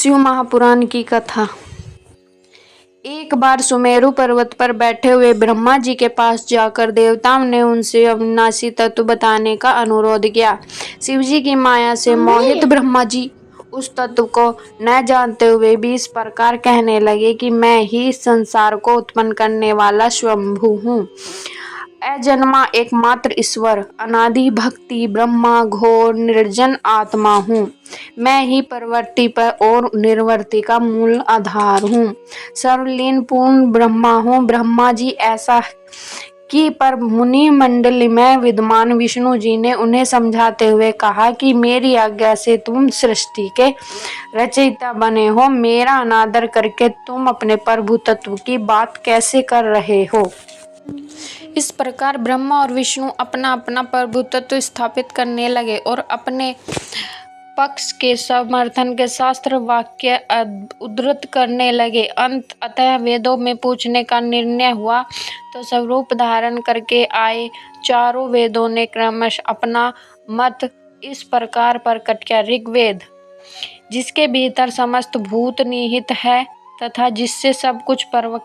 शिव महापुराण की कथा। एक बार सुमेरु पर्वत पर बैठे हुए ब्रह्मा जी के पास जाकर देवताओं ने उनसे अविनाशी तत्व बताने का अनुरोध किया। शिव जी की माया से मोहित ब्रह्मा जी उस तत्व को न जानते हुए भी इस प्रकार कहने लगे कि मैं ही इस संसार को उत्पन्न करने वाला स्वयंभू हूँ, अजन्मा एकमात्र ईश्वर, अनादि भक्ति ब्रह्मा, घोर निर्जन आत्मा हूँ। मैं ही प्रवृत्ति पर और निर्वृत्ति का मूल आधार हूँ, सर्वलीन पूर्ण ब्रह्मा हूँ। ब्रह्मा जी ऐसा कि पर मुनि मंडली में विद्यमान विष्णु जी ने उन्हें समझाते हुए कहा कि मेरी आज्ञा से तुम सृष्टि के रचयिता बने हो, मेरा अनादर करके तुम अपने प्रभु तत्व की बात कैसे कर रहे हो। इस प्रकार ब्रह्मा और विष्णु अपना अपना प्रभु तत्व स्थापित करने लगे और अपने पक्ष के समर्थन के शास्त्र वाक्य उद्धृत करने लगे। अतः वेदों में पूछने का निर्णय हुआ तो स्वरूप धारण करके आए चारों वेदों ने क्रमशः अपना मत इस प्रकार प्रकट किया। ऋग्वेद, जिसके भीतर समस्त भूत निहित है तथा जिससे सब कुछ पर्वत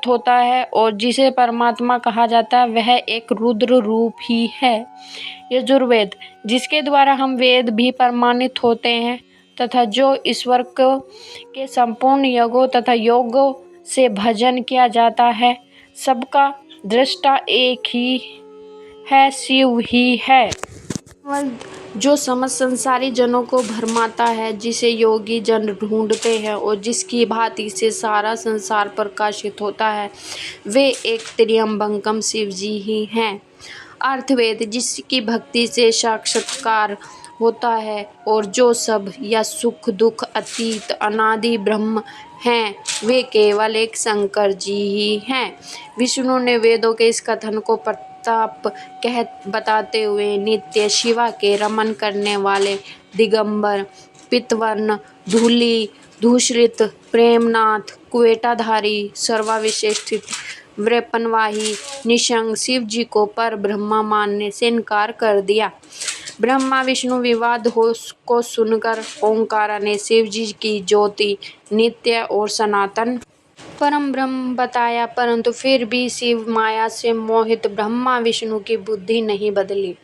होता है और जिसे परमात्मा कहा जाता है, वह एक रुद्र रूप ही है। यजुर्वेद, जिसके द्वारा हम वेद भी प्रमाणित होते हैं तथा जो ईश्वर के संपूर्ण यज्ञों तथा योगों से भजन किया जाता है, सबका दृष्टा एक ही है, शिव ही है, जो समस्त संसारी जनों को भरमाता है, जिसे योगी जन ढूंढते हैं और जिसकी भांति से सारा संसार प्रकाशित होता है, वे एक त्र्यंबकम शिव जी ही हैं। अर्थवेद, जिसकी भक्ति से साक्षात्कार होता है और जो सब या सुख दुख अतीत अनादि ब्रह्म हैं, वे केवल एक शंकर जी ही हैं। विष्णु ने वेदों के इस कथन को प्रताप कह बताते हुए नित्य शिवा के रमन करने वाले दिगंबर, पितवर्ण, धूली धूषरित, प्रेमनाथ, कुवेटाधारी, सर्वाविशिष्ट, वृपनवाही, निशंक शिव जी को पर ब्रह्मा मानने से इनकार कर दिया। ब्रह्मा विष्णु विवाद को सुनकर ओंकारा ने शिव जी की ज्योति, नित्य और सनातन परम ब्रह्म बताया, परंतु फिर भी शिव माया से मोहित ब्रह्मा विष्णु की बुद्धि नहीं बदली।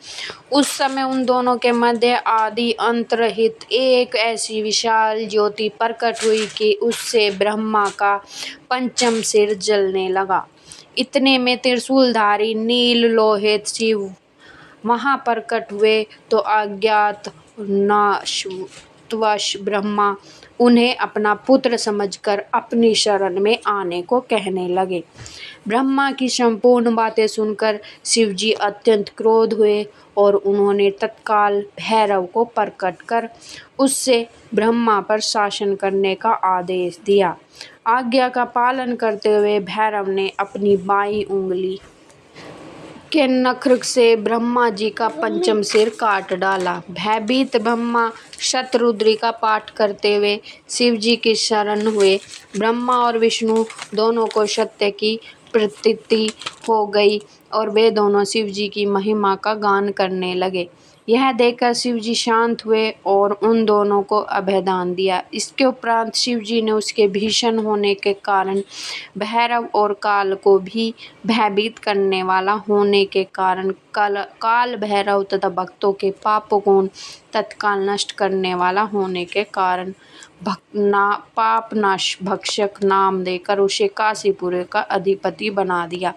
उस समय उन दोनों के मध्य आदि अंत रहित एक ऐसी विशाल ज्योति प्रकट हुई कि उससे ब्रह्मा का पंचम सिर जलने लगा। इतने में त्रिशूलधारी नील लोहित शिव वहां प्रकट हुए तो अज्ञात नाशवश ब्रह्मा उन्हें अपना पुत्र समझकर अपनी शरण में आने को कहने लगे। ब्रह्मा की संपूर्ण बातें सुनकर शिव जी अत्यंत क्रोध हुए और उन्होंने तत्काल भैरव को प्रकट कर उससे ब्रह्मा पर शासन करने का आदेश दिया। आज्ञा का पालन करते हुए भैरव ने अपनी बाईं उंगली के नख से ब्रह्मा जी का पंचम सिर काट डाला। भयभीत ब्रह्मा शतरुद्री का पाठ करते हुए शिव जी की शरण हुए। ब्रह्मा और विष्णु दोनों को सत्य की प्रतीति हो गई और वे दोनों शिव जी की महिमा का गान करने लगे। यह देखकर शिव जी शांत हुए और उन दोनों को अभयदान दिया। इसके उपरांत शिव जी ने उसके भीषण होने के कारण भैरव और काल को भी भयभीत करने वाला होने के कारण काल भैरव तथा भक्तों के पापों को तत्काल नष्ट करने वाला होने के कारण पापनाश भक्षक नाम देकर उसे काशीपुर का अधिपति बना दिया।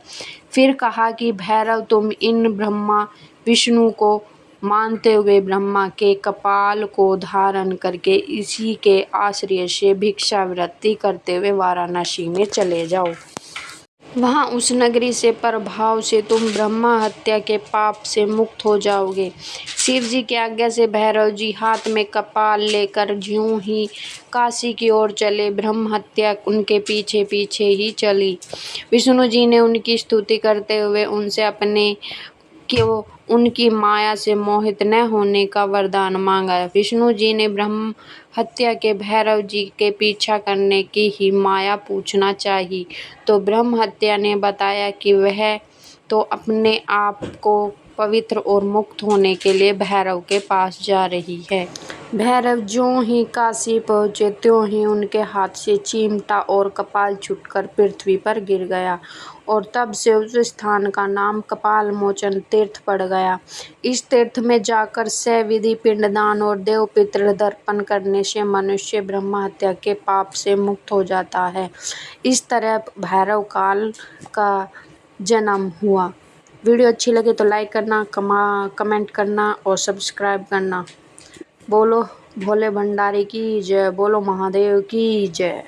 फिर कहा कि भैरव, तुम इन ब्रह्मा विष्णु को मानते हुए ब्रह्मा के कपाल को धारण करके इसी के आश्रय से भिक्षावृत्ति करते हुए वाराणसी में चले जाओ। वहां उस नगरी से प्रभाव से तुम ब्रह्मा हत्या के पाप से मुक्त हो जाओगे। शिव जी की आज्ञा से भैरव जी हाथ में कपाल लेकर ज्यों ही काशी की ओर चले, ब्रह्म हत्या उनके पीछे पीछे ही चली। विष्णु जी ने उनकी स्तुति करते हुए उनसे अपने क्यों उनकी माया से मोहित न होने का वरदान मांगा। विष्णु जी ने ब्रह्म हत्या के भैरव जी के पीछा करने की ही माया पूछना चाहिए तो ब्रह्म हत्या ने बताया कि वह तो अपने आप को पवित्र और मुक्त होने के लिए भैरव के पास जा रही है। भैरव ज्यों ही काशी पहुंचे त्यों ही उनके हाथ से चिमटा और कपाल छूटकर पृथ्वी पर गिर गया और तब से उस स्थान का नाम कपाल मोचन तीर्थ पड़ गया। इस तीर्थ में जाकर सविधि पिंडदान और देव पितृ तर्पण करने से मनुष्य ब्रह्म हत्या के पाप से मुक्त हो जाता है। इस तरह भैरव काल का जन्म हुआ। वीडियो अच्छी लगे तो लाइक करना, कमेंट करना और सब्सक्राइब करना। बोलो भोले भंडारी की जय, बोलो महादेव की जय।